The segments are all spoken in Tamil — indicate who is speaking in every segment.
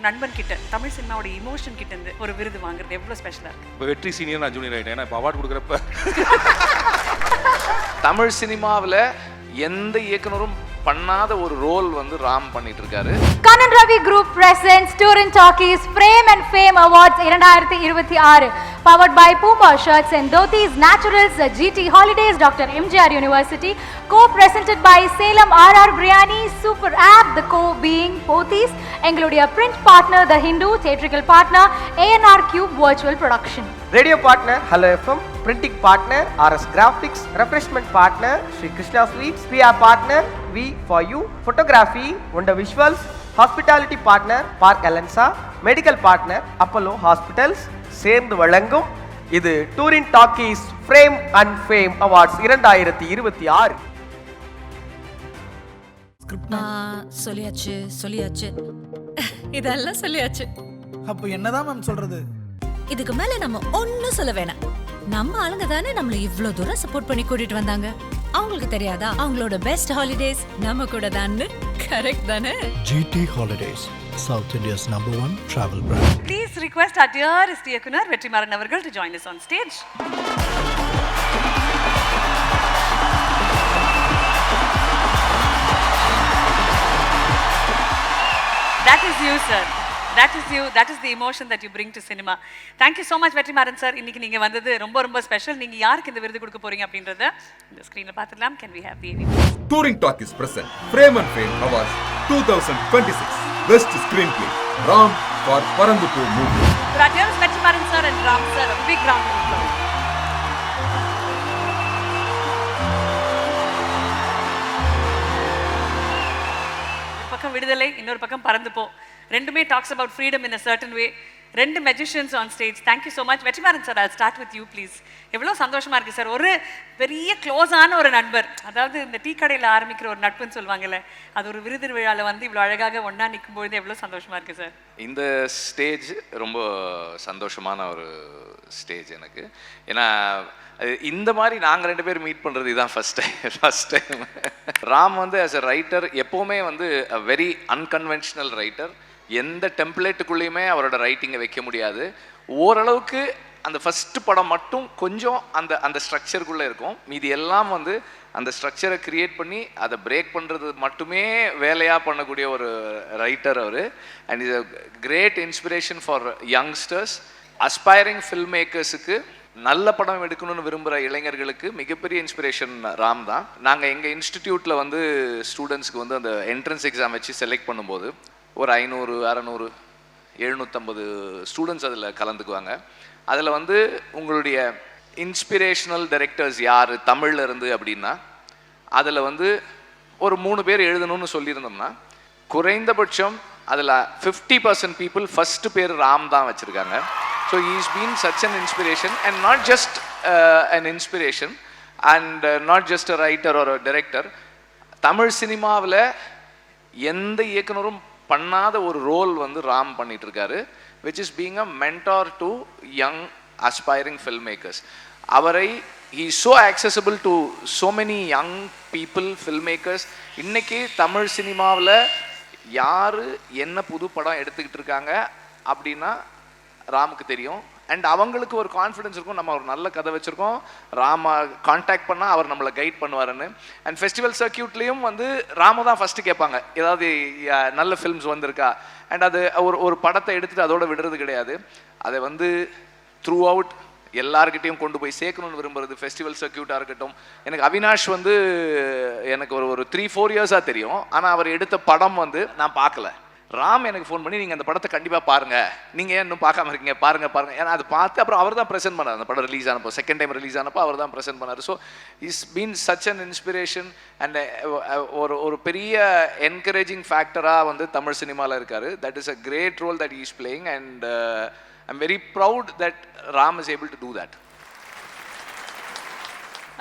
Speaker 1: நண்பன் கிட்ட தமிழ் சினிமாவோட இமோஷன் கிட்ட இருந்து ஒரு விருது வாங்குறது எவ்வளவு ஸ்பெஷலா இருக்கு?
Speaker 2: இப்போ வெற்றி சீனியர் நான் ஜூனியர் ஆகிட்டேன். ஏன்னா இப்போ அவார்டு கொடுக்குறப்ப
Speaker 3: தமிழ் சினிமாவில் எந்த இயக்குனரும் பண்ணாத ஒரு ரோல் வந்து ராம் பண்ணிட்டு இருக்காரு.
Speaker 4: Kanan Ravi Group presents Turin Talkies Frame and Fame Awards 2026 powered by Puma Shirts and Dhotis Naturals, GT Holidays, Dr. MGR University, co-presented by Salem RR Biryani, Super App, the co being Pothis, எங்களுடைய print partner The Hindu, theatrical partner ANR Cube Virtual Production.
Speaker 5: Radio partner Hello FM, printing partner RS Graphics, refreshment partner Sri Krishna Sweets, PR partner V for You, photography Wonder Visuals, hospitality partner Park Alensa, medical partner Apollo Hospitals. சேர்ந்து வழங்கும் இது touring talkies frame and fame awards 2026.
Speaker 6: சொல்லியாச்சு இதெல்லாம் சொல்லியாச்சு.
Speaker 7: அப்போ என்னதான் மேம் சொல்றது?
Speaker 6: இதுக்கு மேல நம்ம ஒன்னும் சொல்ல வேணாம். நம்ம ஆளுங்க தானே நம்மள இவ்ளோ தூரம் சப்போர்ட் பண்ணி கூட்டிட்டு வந்தாங்க. அவங்களுக்கு தெரியாதா அவங்களோட பெஸ்ட் ஹாலிடேஸ் நம்ம கூட தான்னு? கரெக்ட் தானே?
Speaker 8: GT Holidays, South India's #1 travel brand.
Speaker 1: Please request our dearest இயக்குனர் வெற்றிமாறன் அவர்கள் to join us on stage. That is you, sir. That is you. That is the emotion that you bring to cinema. Thank you so much, Vetrimaaran sir. இன்னைக்கு நீங்க வந்தது ரொம்ப ஸ்பெஷல். நீங்க யாருக்கு இந்த விருது கொடுக்க போறீங்க அப்படின்றத இந்த ஸ்கிரீன்ல பார்த்துடலாம். Can we have the AV?
Speaker 9: Touring Talkies present Frame and Fame Awards 2026 Best Screenplay Ram for Parandupur movie.
Speaker 1: For our dearest Vetrimaaran sir and Ram sir, a big round of applause. ஒரு பக்கம் விடுதலை, இன்னொரு பக்கம் பறந்து போ. ரெண்டுமே talks about freedom in a certain way. ரெண்டு magicians on stage. Thank you so much Vetrimaaran sir. I'll start with you please. எவ்வளோ சந்தோஷமா இருக்கு சார். ஒரு பெரிய க்ளோஸான ஒரு நண்பர், அதாவது இந்த டீ கடையில் ஆரம்பிக்கிற ஒரு நட்புன்னு சொல்லுவாங்கல்ல, அது ஒரு விருது விழாவில் வந்து இவ்வளோ அழகாக ஒன்றா நிற்கும் பொழுது எவ்வளோ சந்தோஷமா இருக்கு சார்.
Speaker 3: இந்த ஸ்டேஜ் ரொம்ப சந்தோஷமான ஒரு ஸ்டேஜ் எனக்கு. ஏன்னா இந்த மாதிரி நாங்கள் 2 பேர் மீட் பண்ணுறது இதுதான் ஃபர்ஸ்ட் டைம். ராம் வந்து ஆஸ் அ ரைட்டர் எப்போவுமே வந்து அ வெரி அன்கன்வென்ஷனல் ரைட்டர். எந்த டெம்ப்ளேட்டுக்குள்ளேயுமே அவரோட ரைட்டிங்கை வைக்க முடியாது. ஓரளவுக்கு அந்த ஃபஸ்ட்டு படம் மட்டும் கொஞ்சம் அந்த ஸ்ட்ரக்சருக்குள்ளே இருக்கும். மீதி எல்லாம் வந்து அந்த ஸ்ட்ரக்சரை க்ரியேட் பண்ணி அதை பிரேக் பண்ணுறது மட்டுமே வேலையாக பண்ணக்கூடிய ஒரு ரைட்டர் அவர். And is a great inspiration for youngsters, aspiring film மேக்கர்ஸுக்கு, நல்ல படம் எடுக்கணும்னு விரும்புகிற இளைஞர்களுக்கு மிகப்பெரிய இன்ஸ்பிரேஷன் ராம் தான். நாங்கள் எங்கள் இன்ஸ்டிடியூட்டில் வந்து ஸ்டூடெண்ட்ஸ்க்கு வந்து அந்த என்ட்ரன்ஸ் எக்ஸாம் வச்சு செலக்ட் பண்ணும்போது ஒரு 500, 600, 750 ஸ்டூடெண்ட்ஸ் அதில் கலந்துக்குவாங்க. அதில் வந்து உங்களுடைய இன்ஸ்பிரேஷனல் டைரக்டர்ஸ் யார் தமிழில் இருந்து அப்படின்னா அதில் வந்து ஒரு 3 பேர் எழுதணும்னு சொல்லியிருந்தோம்னா குறைந்தபட்சம் அதில் 50% பீப்புள் ஃபஸ்ட்டு பேர் ராம் தான் வச்சுருக்காங்க. So he's been such an inspiration and not just an inspiration and not just a writer or a director. Tamil சினிமாவில் எந்த இயக்குனரும் பண்ணாத ஒரு ரோல் வந்து ராம் பண்ணிட்டு இருக்காரு, which is being a mentor to young aspiring filmmakers. அவரை he is so accessible to so many young people, filmmakers. இன்னைக்கு தமிழ் சினிமாவில் யார் என்ன புது படம் எடுத்துக்கிட்டு இருக்காங்க அப்படின்னா ராமுக்கு தெரியும். அண்ட் அவங்களுக்கு ஒரு கான்ஃபிடன்ஸ் இருக்கும், நம்ம ஒரு நல்ல கதை வச்சுருக்கோம், ராம கான்டாக்ட் பண்ணால் அவர் நம்மளை கைட் பண்ணுவாருன்னு. அண்ட் ஃபெஸ்டிவல் சர்க்கியூட்லேயும் வந்து ராம தான் ஃபஸ்ட்டு கேட்பாங்க, ஏதாவது நல்ல ஃபில்ம்ஸ் வந்திருக்கா. அண்ட் அது ஒரு படத்தை எடுத்துகிட்டு அதோட விடுறது கிடையாது. அதை வந்து த்ரூ அவுட் எல்லாருக்கிட்டையும் கொண்டு போய் சேர்க்கணும்னு விரும்புறது. ஃபெஸ்டிவல் சர்க்கியூட்டாக இருக்கட்டும். எனக்கு அவினாஷ் வந்து எனக்கு ஒரு 3-4 இயர்ஸாக தெரியும். ஆனால் அவர் எடுத்த படம் வந்து நான் பார்க்கல. ராம் எனக்கு ஃபோன் பண்ணி நீங்கள் அந்த படத்தை கண்டிப்பாக பாருங்கள், நீங்கள் ஏன் இன்னும் பார்க்காம இருக்கீங்க, பாருங்கள். ஏன்னா அதை பார்த்து அப்புறம் அவர் தான் ப்ரெசென்ட் பண்ணார். அந்த படம் ரிலீஸ் ஆனப்போ, செகண்ட் டைம் ரிலீஸ் ஆனப்போ அவர் தான் ப்ரெசென்ட் பண்ணார். So is been such an inspiration and ஒரு பெரிய என்கரேஜிங் ஃபேக்டராக வந்து தமிழ் சினிமாவில் இருக்கார். That is a great role that is playing and I'm very proud that Ram is able to do that.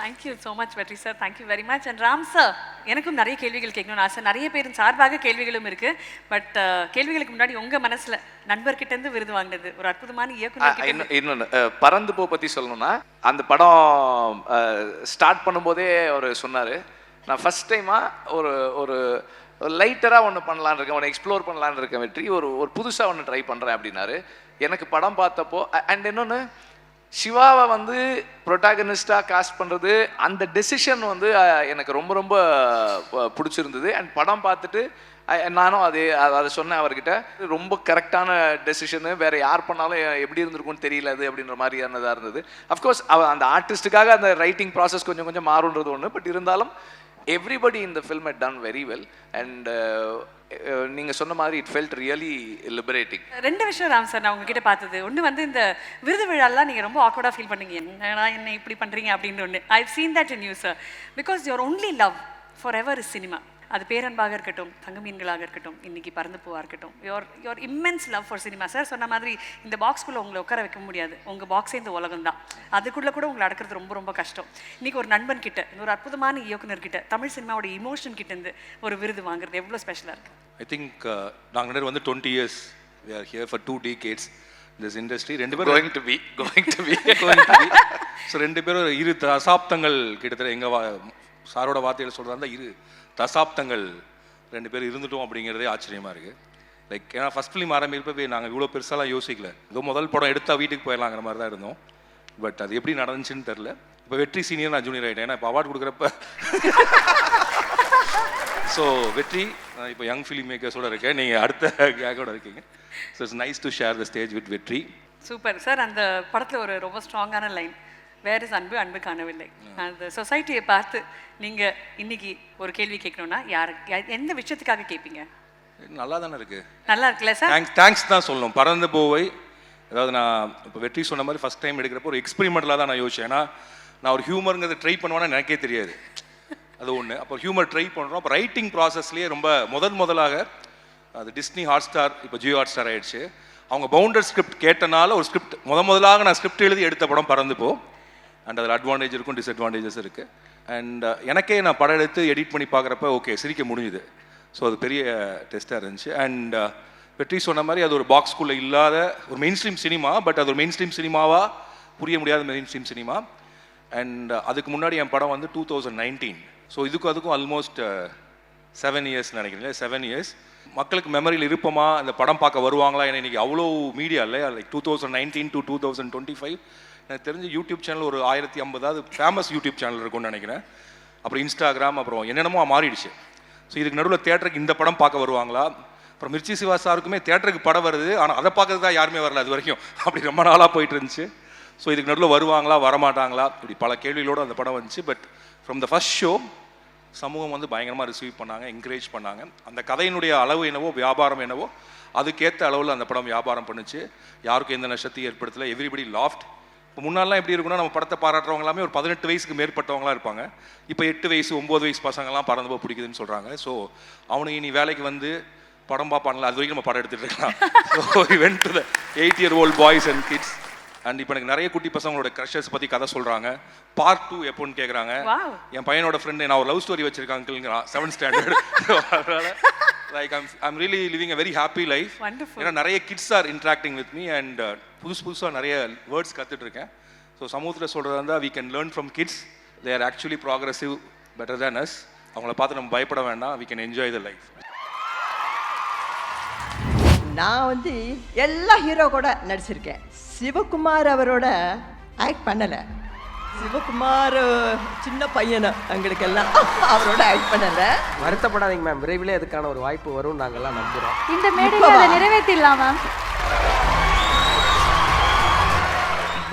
Speaker 1: Thank you so much வெற்றி sir. Thank you very much. And Ram sir, எனக்கும் நிறைய கேள்விகள் கேட்கணும்னு ஆசை. நிறைய பேரின் சார்பாக கேள்விகளும் இருக்கு. பட் கேள்விகளுக்கு முன்னாடி உங்க மனசுல நண்பர்கிட்ட இருந்து விருது வாங்கினது ஒரு அற்புதமான இயக்குனர்.
Speaker 3: இன்னொன்று பறந்து போ பற்றி சொல்லணும்னா, அந்த படம் ஸ்டார்ட் பண்ணும்போதே அவர் சொன்னார், நான் ஃபஸ்ட் டைமாக ஒரு ஒரு லைட்டராக ஒன்று பண்ணலான்னு இருக்கேன், ஒன்று எக்ஸ்ப்ளோர் பண்ணலான்னு இருக்கேன் வெற்றி, ஒரு புதுசாக ஒன்று ட்ரை பண்ணுறேன் அப்படின்னாரு. எனக்கு படம் பார்த்தப்போ அண்ட் இன்னொன்று சிவாவை வந்து ப்ரொட்டாகனிஸ்டாக காஸ்ட் பண்ணுறது, அந்த டெசிஷன் வந்து எனக்கு ரொம்ப ரொம்ப பிடிச்சிருந்தது. அண்ட் படம் பார்த்துட்டு நானும் அதை சொன்னேன் அவர்கிட்ட, ரொம்ப கரெக்டான டெசிஷனு, வேறு யார் பண்ணாலும் எப்படி இருந்திருக்கும்னு தெரியல அது அப்படின்ற மாதிரியானதாக இருந்தது. அஃப்கோர்ஸ் அந்த ஆர்டிஸ்ட்டுக்காக அந்த ரைட்டிங் ப்ராசஸ் கொஞ்சம் கொஞ்சம் மாறுன்றது ஒன்று, பட் இருந்தாலும் everybody in the film hut done very well. And நீங்கள் சொன்ன மாதிரி இட் ஃபெல்ட் ரியலி லிபரேட்டிங்.
Speaker 1: 2 விஷயம் ராம் சார் நான் உங்ககிட்ட பார்த்தது. ஒன்று வந்து இந்த விருது விழாலாம் நீங்கள் ரொம்ப ஆக்வர்டாக ஃபீல் பண்ணீங்க, என்னடா என்ன இப்படி பண்ணுறீங்க அப்படின்னு ஒன்று. I have seen that in you sir, because your only love for ever is cinema. அது பேரன்பாக இருக்கட்டும், தங்கமீன்களாக இருக்கட்டும், இன்னைக்கு பறந்து போவாக இருக்கட்டும், your immense love for cinema. Sir சொன்ன மாதிரி இந்த பாக்ஸ்குள்ளே உங்களை உட்கார வைக்க முடியாது, உங்கள் பாக்ஸே இந்த உலகம் தான், அதுக்குள்ளே கூட உங்களை அடக்கிறது ரொம்ப ரொம்ப கஷ்டம். இன்றைக்கி ஒரு நண்பன் கிட்ட, ஒரு அற்புதமான இயக்குனர்கிட்ட, தமிழ் சினிமாவோட இமோஷன் கிட்டேருந்து ஒரு விருது வாங்குறது எவ்வளோ ஸ்பெஷலாக இருக்குது?
Speaker 2: ஐ திங்க் நாங்கள் வந்து 20 years we are here for 2 decades this industry. 2 பேரும்
Speaker 3: going to be
Speaker 2: ஸோ 2 பேரும் 2 தசாப்தங்கள் கிட்டத்தட்ட எங்கள் சாரோட வார்த்தையில் சொல்கிறதா 2 தசாப்தங்கள் 2 பேர் இருந்துட்டோம் அப்படிங்கிறதே ஆச்சரியமாக இருக்குது. லைக் ஏன்னா ஃபஸ்ட் ஃபிலிம் ஆரம்பிப்பவே நாங்கள் இவ்வளோ பெருசாலாம் யோசிக்கல, ஏதோ முதல் படம் எடுத்தால் வீட்டுக்கு போயிடலாங்கிற மாதிரி தான் இருந்தோம். பட் அது எப்படி நடந்துச்சுன்னு தெரில. இப்போ வெற்றி சீனியர், நான் ஜூனியர் ஆகிட்டேன். ஏன்னா இப்போ அவார்டு கொடுக்குறப்ப ஸோ வெற்றி இப்போ யங் ஃபிலிம் மேக்கர்ஸோட இருக்கேன், நீங்கள் அடுத்த கேக்கோட இருக்கீங்க. So it's nice to share the stage with Vetri.
Speaker 1: Super sir. அந்த படத்தில் ஒரு ரொம்ப ஸ்ட்ராங்கான லைன், வேர் இஸ் அன்பு, அன்பு காணவில்லை. அந்த சொசைட்டியை பார்த்து நீங்கள் இன்னைக்கு ஒரு கேள்வி கேட்கணும்னா எந்த விஷயத்துக்காக கேட்பீங்க?
Speaker 2: நல்லா தானே இருக்குது,
Speaker 1: நல்லா இருக்குல்ல சார்?
Speaker 2: தேங்க்ஸ் தான் சொல்லணும். பறந்து போவை, அதாவது நான் இப்போ வெற்றி சொன்ன மாதிரி ஃபஸ்ட் டைம் எடுக்கிறப்போ ஒரு எக்ஸ்பெரிமெண்டலாக தான் நான் யோசிச்சேன். ஏன்னா நான் ஒரு ஹியூமருங்கிறத ட்ரை பண்ணுவேன்னா எனக்கே தெரியாது, அது ஒன்று. அப்போ ஹியூமர் ட்ரை பண்ணுறோம். அப்போ ரைட்டிங் ப்ராசஸ்லேயே ரொம்ப முதலாக அது டிஸ்னி ஹாட்ஸ்டார், இப்போ ஜியோ ஹாட்ஸ்டார் ஆகிடுச்சு, அவங்க பவுண்டர் ஸ்கிரிப்ட் கேட்டனால ஒரு ஸ்கிரிப்ட் முதலாக நான் ஸ்கிரிப்ட் எழுதி எடுத்த படம் பறந்து போ. அண்ட் அதில் அட்வான்டேஜ் இருக்கும், டிஸ்அட்வான்டேஜஸ் இருக்குது. அண்ட் எனக்கே நான் படம் எடுத்து எடிட் பண்ணி பார்க்குறப்ப ஓகே சிரிக்க முடிஞ்சுது. ஸோ அது பெரிய டெஸ்ட்டாக இருந்துச்சு. அண்ட் வெற்றி சொன்ன மாதிரி அது ஒரு பாக்ஸ்குள்ளே இல்லாத ஒரு மெயின் ஸ்ட்ரீம் சினிமா, பட் அது ஒரு மெயின் ஸ்ட்ரீம் சினிமாவாக புரிய முடியாத மெயின் ஸ்ட்ரீம் சினிமா. அண்ட் அதுக்கு முன்னாடி என் படம் வந்து 2019. ஸோ அதுக்கும் ஆல்மோஸ்ட் 7 years நினைக்கிறேன், 7 years. மக்களுக்கு மெமரியில் இருப்போமா, அந்த படம் பார்க்க வருவாங்களா? ஏன்னா இன்றைக்கி அவ்வளோ மீடியா இல்லை. லைக் 2019 to 2025 எனக்கு தெரிஞ்ச யூடியூப் சேனல் ஒரு 1050 ஃபேமஸ் யூடியூப் சேனல் இருக்கும்னு நினைக்கிறேன். அப்புறம் இன்ஸ்டாகிராம், அப்புறம் என்னென்னமோ மாறிடுச்சு. ஸோ இதுக்கு நடுவில் தேட்டருக்கு இந்த படம் பார்க்க வருவாங்களா? அப்புறம் மிர்ச்சி சிவா சாருக்குமே தேட்டருக்கு படம் வருது, ஆனால் அதை பார்க்கறது தான் யாருமே வரல அது வரைக்கும். அப்படி ரொம்ப நாளாக போயிட்டு இருந்துச்சு. ஸோ இதுக்கு நடுவில் வருவாங்களா வரமாட்டாங்களா இப்படி பல கேள்விகளோடு அந்த படம் வந்துச்சு. But from the first show சமூகம் வந்து பயங்கரமாக ரிசீவ் பண்ணாங்க, என்கரேஜ் பண்ணாங்க. அந்த கதையினுடைய அளவு என்னவோ, வியாபாரம் என்னவோ, அதுக்கேற்ற அளவில் அந்த படம் வியாபாரம் பண்ணுச்சு. யாருக்கும் எந்த நஷ்டத்தையும் ஏற்படுத்தலை. Everybody loft. இப்போ முன்னாலாம் எப்படி இருக்குன்னா, நம்ம படத்தை பாராட்டுறவங்க எல்லாமே ஒரு 18 வயசுக்கு மேற்பட்டவங்களாம் இருப்பாங்க. இப்போ 8 வயசு 9 வயசு பசங்கள்லாம் பறந்து போக பிடிக்குதுன்னு சொல்கிறாங்க. ஸோ அவனுக்கு இனி வேலைக்கு வந்து படம் பார்ப்பாங்களா, அது வரைக்கும் நம்ம படம் எடுத்துகிட்டு இருக்கலாம். So we went to the 8-year-old boys and kids. And இப்போ எனக்கு நிறைய குட்டி பசங்களோட க்ரஷர்ஸ் பற்றி கதை சொல்கிறாங்க. பார்ட் 2 எப்போன்னு கேட்குறாங்க. என் பையனோட ஃப்ரெண்டு நான் ஒரு லவ் ஸ்டோரி வச்சுருக்கேன் அங்கிள்ங்கிறான், 7th standard. அதனால் like I'm really living a very happy life. ஏன்னா நிறைய kids are interacting with me and புதுசாக நிறைய வேர்ட்ஸ் கற்றுட்ருக்கேன். ஸோ சமூகத்தில் சொல்கிறதா இருந்தால் we can learn from kids. They are actually progressive, better than us. அவங்கள பார்த்து நம்ம பயப்பட வேண்டாம். we can enjoy the life.
Speaker 10: நான் வந்து எல்லா ஹீரோ கூட நடிச்சிருக்கேன். சிவகுமார் அவரோட ஆக்ட் பண்ணலை. சிவகுமார் சின்ன பையனை எங்களுக்கெல்லாம் அவரோட ஆக்ட் பண்ணலை.
Speaker 5: வருத்தப்படாதீங்க மேம், விரைவிலே அதுக்கான ஒரு வாய்ப்பு வரும், நாங்கள்லாம் நம்புகிறோம்.
Speaker 4: இந்த மேடையில் அதை நிறைவேற்றிடலாம் மேம்.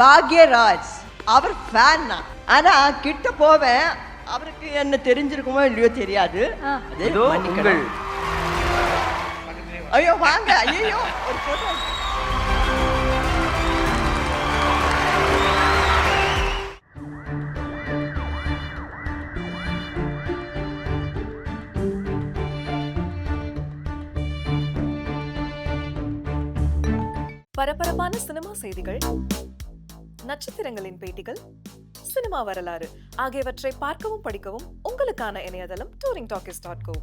Speaker 10: பாக்யராஜ் அவர் ஃபேன் நான், ஆனால் கிட்ட போவேன், அவருக்கு என்ன தெரிஞ்சிருக்குமோ இல்லையோ தெரியாது.
Speaker 5: இதோ உங்கள்
Speaker 10: ஐயோ வாங்க, ஐயோ ஒரு போட்டோ.
Speaker 11: பரபரப்பான சினிமா செய்திகள், நட்சத்திரங்களின் பேட்டிகள், சினிமா வரலாறு ஆகியவற்றை பார்க்கவும் படிக்கவும் உங்களுக்கான இணையதளம் touringtalkies.co.